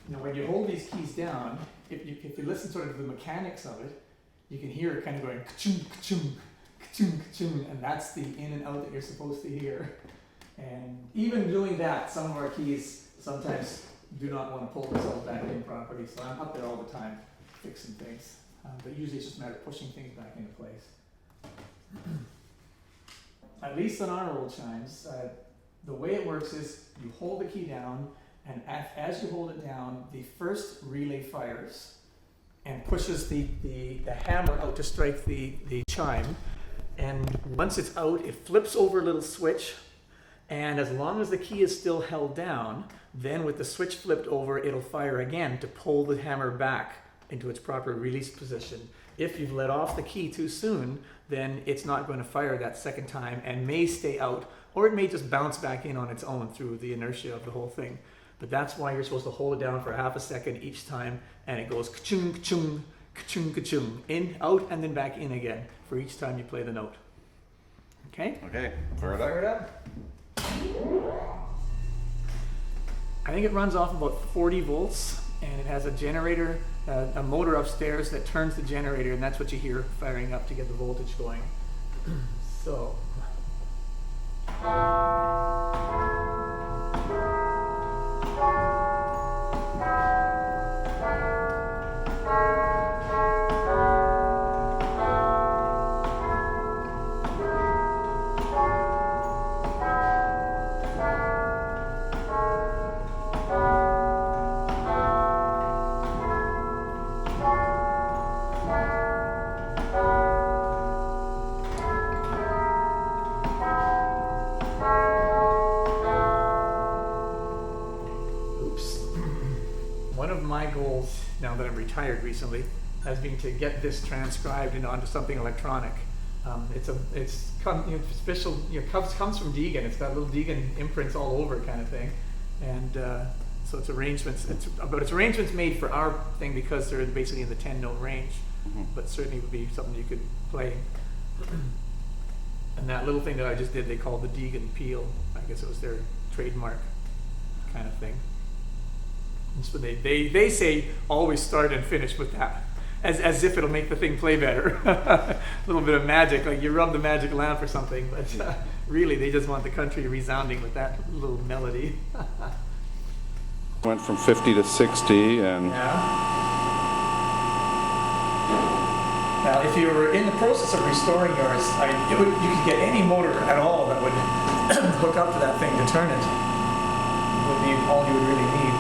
You know, when you hold these keys down, if you listen sort of to the mechanics of it, you can hear it kind of going ka-chung, ka-chung, ka-chung, ka-chung, and that's the in and out that you're supposed to hear. And even doing that, some of our keys sometimes do not want to pull themselves back in properly, so I'm up there all the time fixing things. But usually it's just a matter of pushing things back into place. At least on our old chimes, the way it works is you hold the key down, and as you hold it down, the first relay fires and pushes the hammer out to strike the chime. And once it's out, it flips over a little switch, and as long as the key is still held down, then with the switch flipped over, it'll fire again to pull the hammer back into its proper release position. If you've let off the key too soon, then it's not going to fire that second time and may stay out, or it may just bounce back in on its own through the inertia of the whole thing. But that's why you're supposed to hold it down for half a second each time, and it goes ka-chung, ka-chung, ka-chung, ka-chung, in, out, and then back in again for each time you play the note. Okay? Okay, fire it up. I think it runs off about 40 volts, and it has a generator, a motor upstairs that turns the generator, and that's what you hear firing up to get the voltage going. So. Now that I'm retired recently, has been to get this transcribed and onto something electronic. It's official. Comes from Deagan. It's got little Deagan imprints all over it, kind of thing, and so it's arrangements. It's arrangements made for our thing because they're basically in the 10-note range, but certainly would be something you could play. And that little thing that I just did, they called the Deagan peel. I guess it was their trademark kind of thing. So they say always start and finish with that, as if it'll make the thing play better. A little bit of magic, like you rub the magic lamp or something, but really they just want the country resounding with that little melody. Went from 50 to 60 and... Yeah. Now if you were in the process of restoring yours, you could get any motor at all that would hook up to that thing to turn it. It would be all you would really need.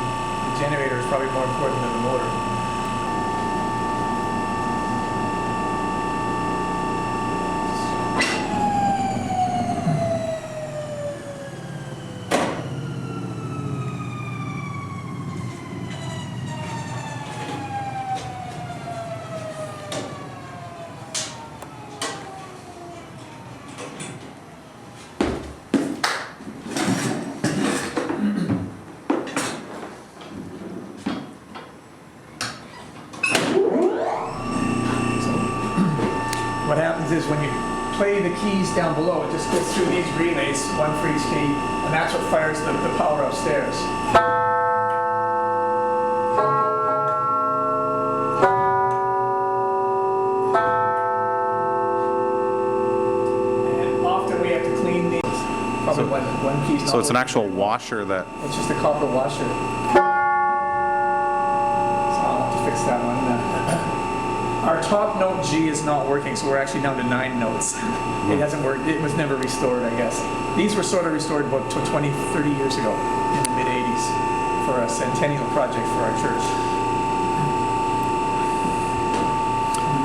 The generator is probably more important than the motor. What happens is when you play the keys down below, it just gets through these relays, one for each key, and that's what fires the power upstairs. And often we have to clean these, probably one key's not. So it's an actual washer that... It's just a copper washer. So I'll have to fix that one. Our top note G is not working, so we're actually down to 9 notes. It hasn't worked. It was never restored, I guess. These were sort of restored about 20, 30 years ago, in the mid-'80s, for a centennial project for our church.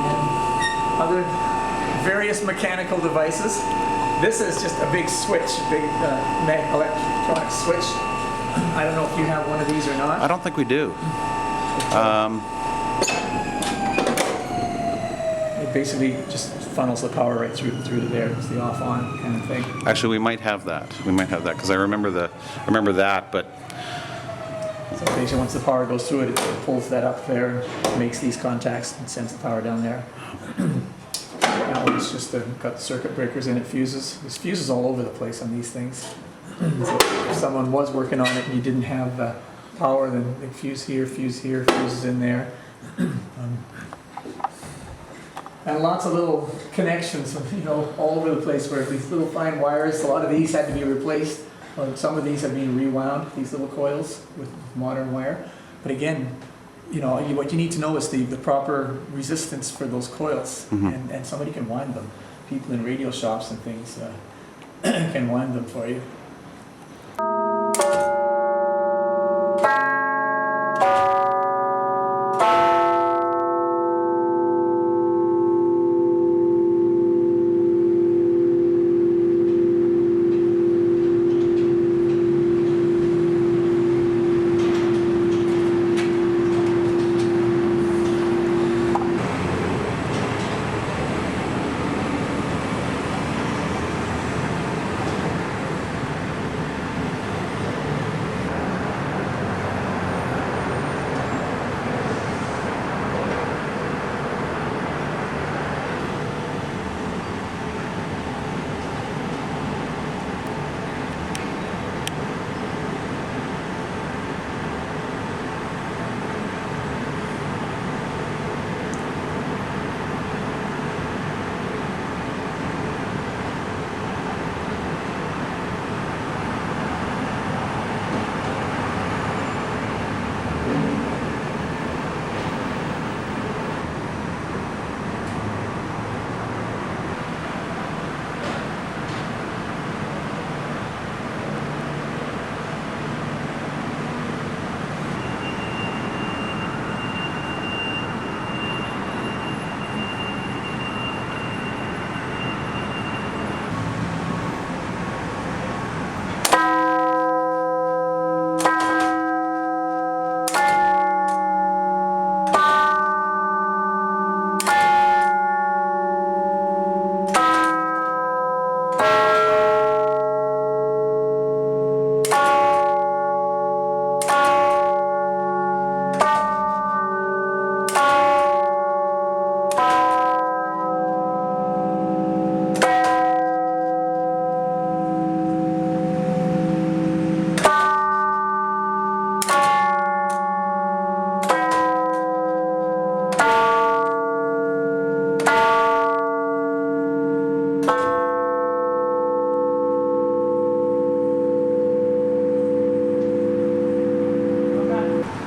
And other various mechanical devices. This is just a big switch, a big electronic switch. I don't know if you have one of these or not. I don't think we do. Basically just funnels the power right through to there. It's the off-on kind of thing. Actually, we might have that. We might have that because I remember that. But so basically, once the power goes through it, it pulls that up there, makes these contacts, and sends the power down there. That one's just got circuit breakers in it, fuses. There's fuses all over the place on these things. So if someone was working on it and you didn't have power, then they fuse here, fuses in there. And lots of little connections, all over the place where these little fine wires, a lot of these had to be replaced. Some of these have been rewound, these little coils with modern wire. But again, what you need to know is the proper resistance for those coils, and somebody can wind them. People in radio shops and things can wind them for you.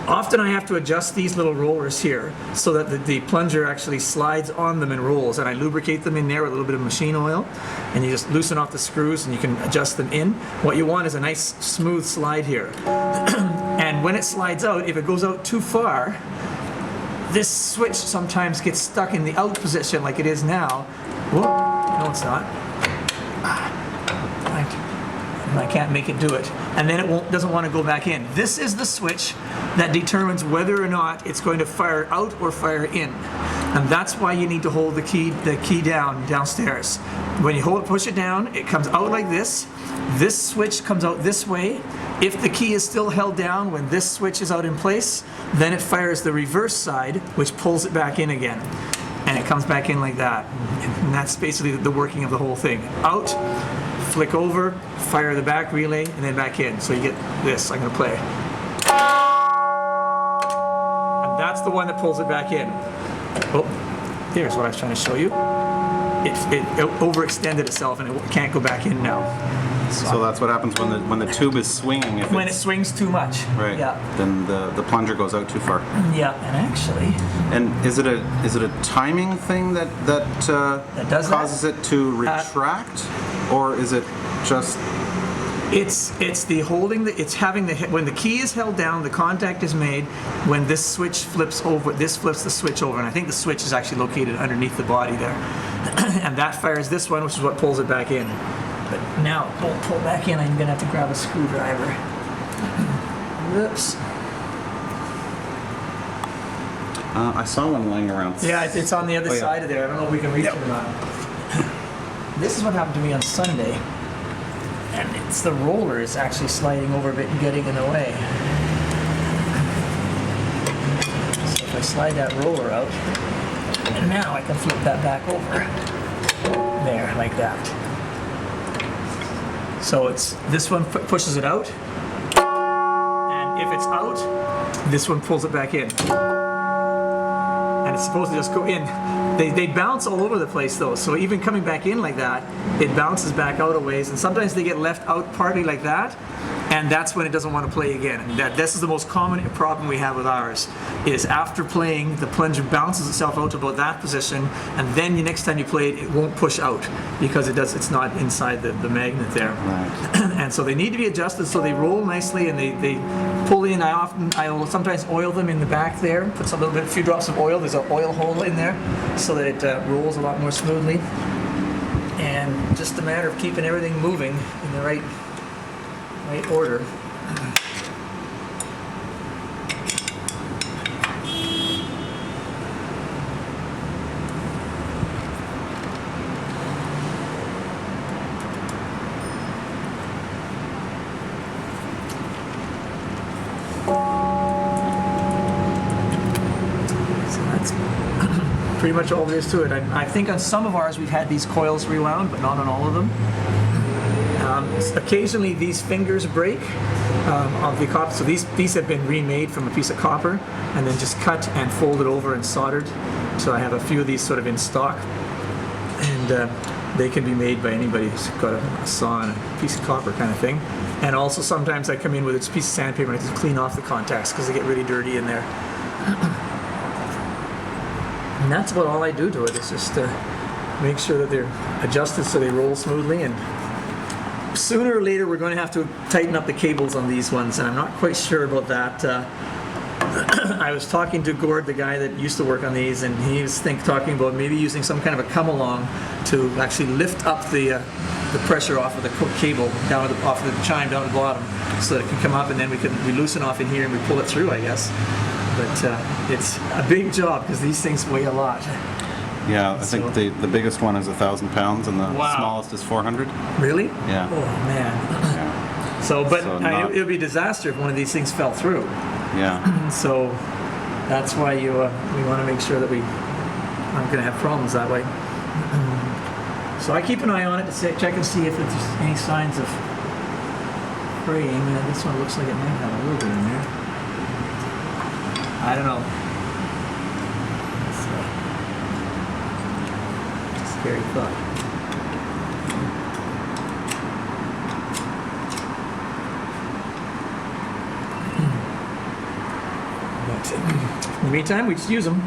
Often I have to adjust these little rollers here so that the plunger actually slides on them and rolls, and I lubricate them in there with a little bit of machine oil, and you just loosen off the screws and you can adjust them in. What you want is a nice smooth slide here. And when it slides out, if it goes out too far, this switch sometimes gets stuck in the out position like it is now. Whoop, no it's not. I can't make it do it. And then it doesn't want to go back in. This is the switch that determines whether or not it's going to fire out or fire in. And that's why you need to hold the key downstairs. When you push it down, it comes out like this. This switch comes out this way. If the key is still held down when this switch is out in place, then it fires the reverse side, which pulls it back in again. And it comes back in like that. And that's basically the working of the whole thing. Out, flick over, fire the back relay, and then back in. So you get this. I'm going to play. And that's the one that pulls it back in. Oh, there's what I was trying to show you. It overextended itself and it can't go back in now. So that's what happens when the tube is swinging. When it swings too much. Right. Yeah. Then the plunger goes out too far. Yeah, and actually. And is it a timing thing that causes it to retract, or is it just? It's the holding. It's having when the key is held down, the contact is made. When this switch flips over, this flips the switch over, and I think the switch is actually located underneath the body there, and that fires this one, which is what pulls it back in. But now it won't pull back in. I'm gonna have to grab a screwdriver. Whoops. I saw one lying around. Yeah, it's on the other side of there. I don't know if we can reach it or not. This is what happened to me on Sunday. And it's the roller is actually sliding over a bit and getting in the way. So if I slide that roller out, and now I can flip that back over. There, like that. So it's this one pushes it out. And if it's out, this one pulls it back in. And it's supposed to just go in. They bounce all over the place though, so even coming back in like that, it bounces back out a ways, and sometimes they get left out partly like that, and that's when it doesn't want to play again. And this is the most common problem we have with ours, is after playing, the plunger bounces itself out to about that position, and then the next time you play it, it won't push out, because it's not inside the magnet there. Right. And so they need to be adjusted so they roll nicely, and they pull in. I will sometimes oil them in the back there, put a few drops of oil. There's an oil hole in there so that it rolls a lot more smoothly. And just a matter of keeping everything moving in the right order. Pretty much all there is to it. I think on some of ours we've had these coils rewound, but not on all of them. Occasionally these fingers break of the copper, so these have been remade from a piece of copper and then just cut and folded over and soldered. So I have a few of these sort of in stock, and they can be made by anybody who's got a saw and a piece of copper kind of thing. And also sometimes I come in with a piece of sandpaper and I just clean off the contacts because they get really dirty in there. And that's about all I do to it. It's just make sure that they're adjusted so they roll smoothly. And sooner or later, we're going to have to tighten up the cables on these ones, and I'm not quite sure about that. I was talking to Gord, the guy that used to work on these, and he was talking about maybe using some kind of a come-along to actually lift up the pressure off of the cable down off the chime down at the bottom, so that it can come up, and then we loosen off in here and we pull it through, I guess. But it's a big job because these things weigh a lot. Yeah, I think the biggest one is 1,000 pounds and the smallest is 400. Really? Yeah. Oh man. Yeah. So, but it would be a disaster if one of these things fell through. Yeah. So that's why we want to make sure that we aren't going to have problems that way. So I keep an eye on it to check and see if there's any signs of fraying. This one looks like it might have a little bit in there. I don't know. Scary thought. But in the meantime, we just use them.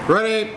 Ready?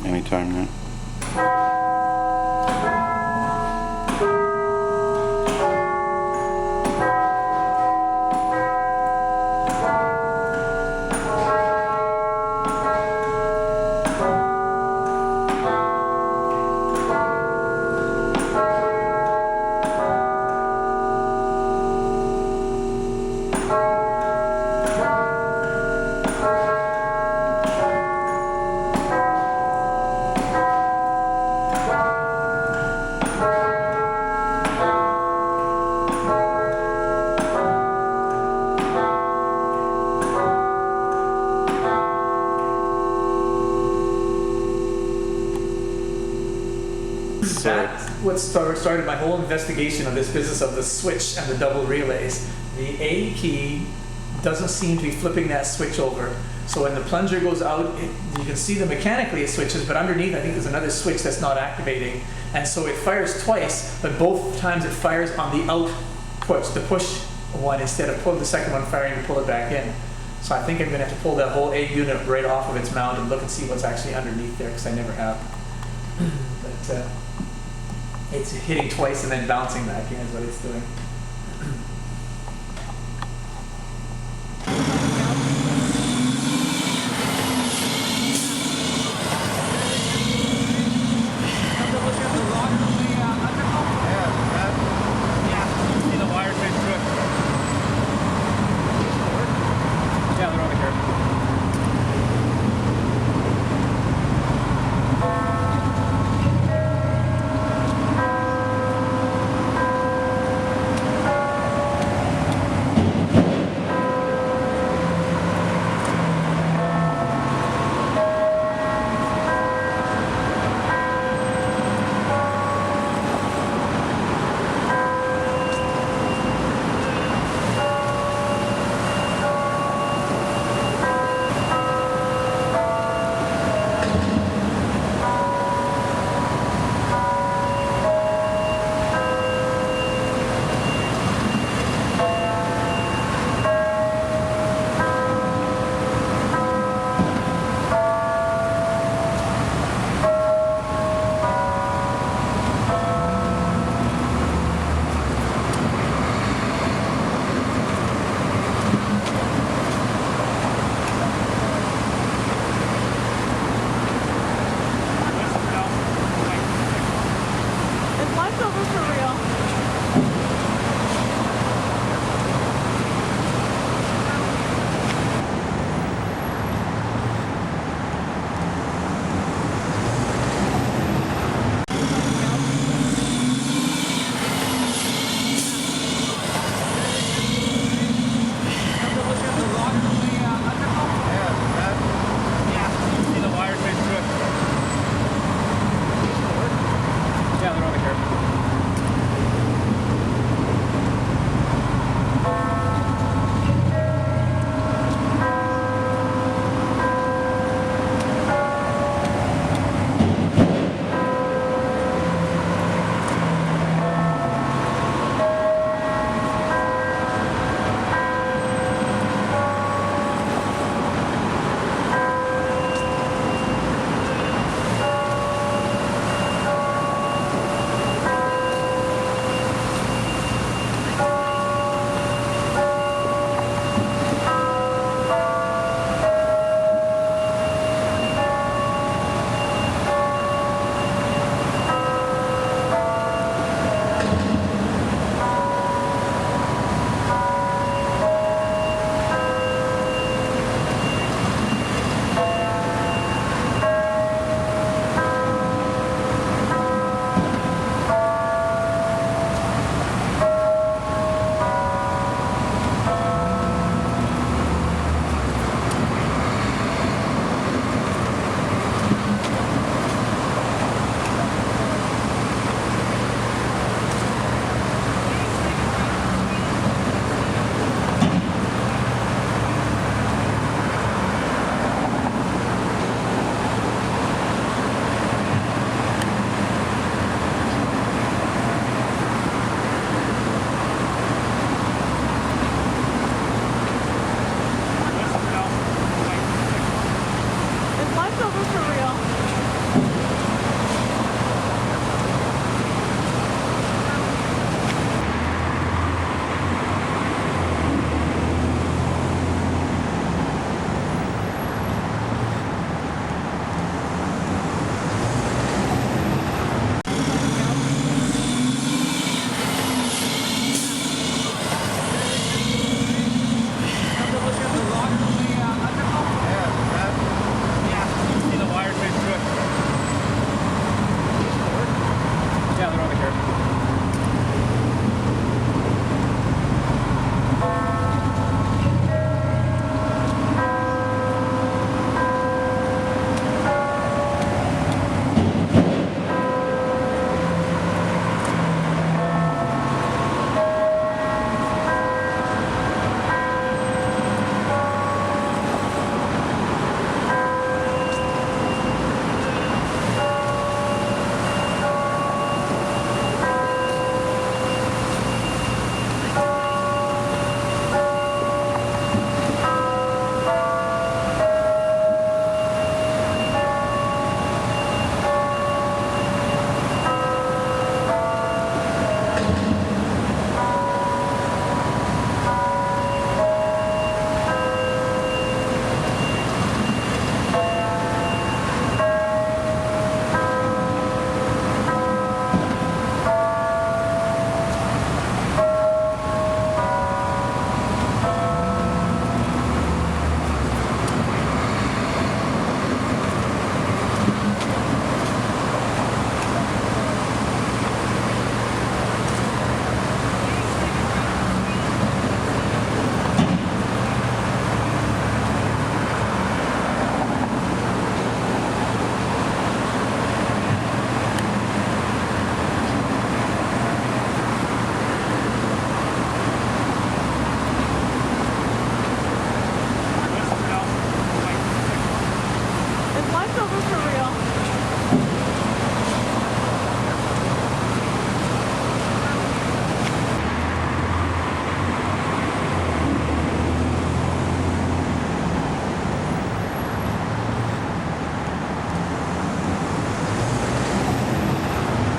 Anytime now. started my whole investigation of this business of the switch and the double relays. The A key doesn't seem to be flipping that switch over. So when the plunger goes out, you can see that mechanically it switches, but underneath I think there's another switch that's not activating. And so it fires twice, but both times it fires on the out push, the push one, instead of pulling the second one firing to pull it back in. So I think I'm going to have to pull that whole A unit right off of its mount and look and see what's actually underneath there, because I never have. But it's hitting twice and then bouncing back in is what it's doing.